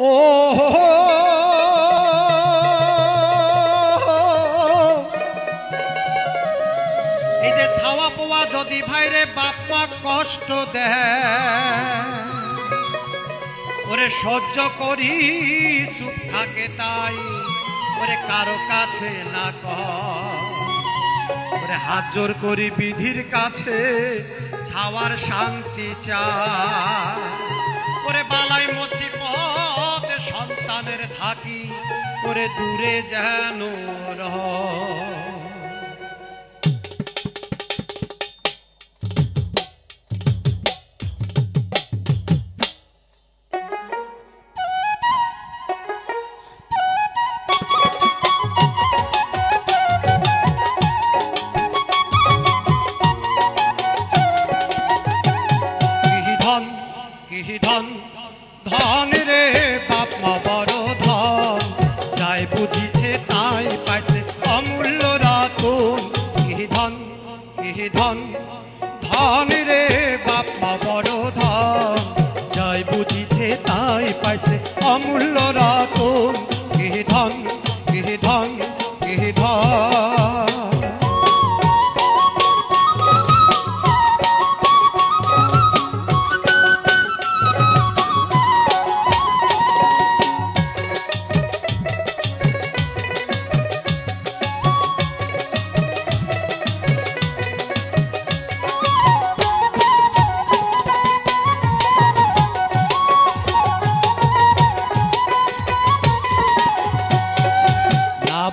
ও এই যে ছাওয়া পোয়া যদি ভাইরে বাপ মা কষ্ট দেয় ওরে সহ্য করি চুপ থাকে তাই ওরে কারো কাছে না ওরে হাত জোর করি বিধির কাছে ছাওয়ার শান্তি চায় ওরে বালাই মুসিবত সন্তানের থাকি ওরে দূরে যেন রহ ধন ধন রে বাপ মা বড় ধন যাই বুঝিছে তাই পাইছে অমূল্য রতন ধন ধন রে বাপ মা বড় ধন যাই বুঝিছে তাই পাইছে অমূল্য রতন ধন ধন ধন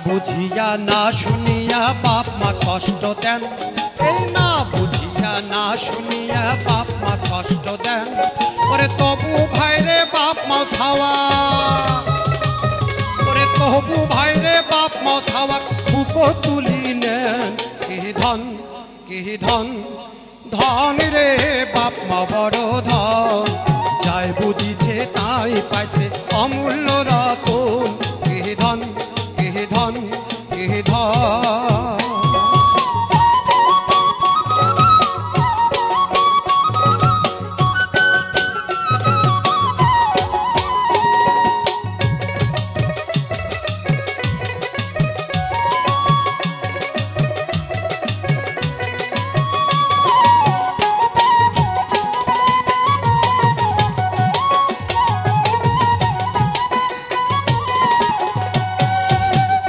বুঝিয়া না শুনিয়া বাপ মা কষ্ট দেন এই না বুঝিয়া না শুনিয়া বাপ মা কষ্ট দেন ওরে তবু ভাইরে বাপ মা ছাওয়া ওরে তবু ভাইরে বাপ মা ছাওয়া বুকো তুলি নেন ধন ধন রে বাপ মা বড় ধন যাই বুঝিছে তাই পাইছে অমূল্য রতন ধন ধন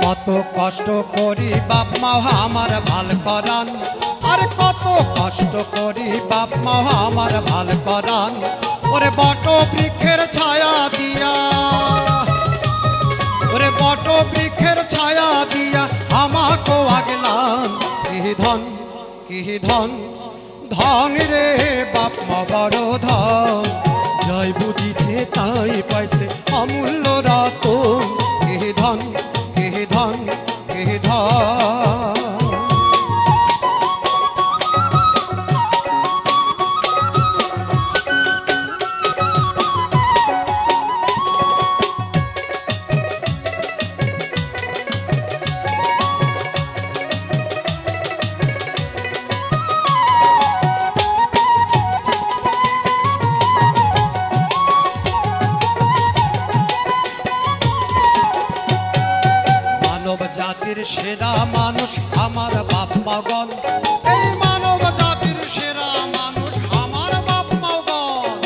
কত কষ্ট করি বাপ মা আমার ভাল করান আর কত কষ্ট করি বাপ মা আমার ভাল করান ওরে বট বৃক্ষের ছায়া দিয়া ওরে বট বৃক্ষের ছায়া দিয়া আমাকে আগলান ধন ধন রে বাপ মা বড় ধন জয় বুঝিছে তাই পাইছে অমূল্য রতন ধন ধন ধন মানব জাতির সেরা মানুষ আমার বাপ মাগন এই মানব জাতির সেরা মানুষ আমার বাপ মাগন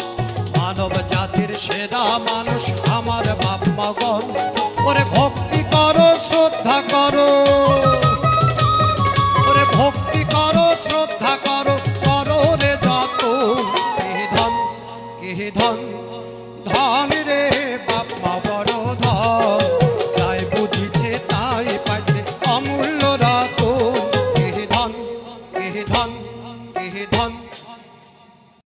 মানব জাতির সেরা মানুষ আমার বাপ মাগন ওরে ভক্তি করো শ্রদ্ধা করো ওরে ভক্তি করো শ্রদ্ধা করো করো রে যত ধন ধন রে বাপ মা বড়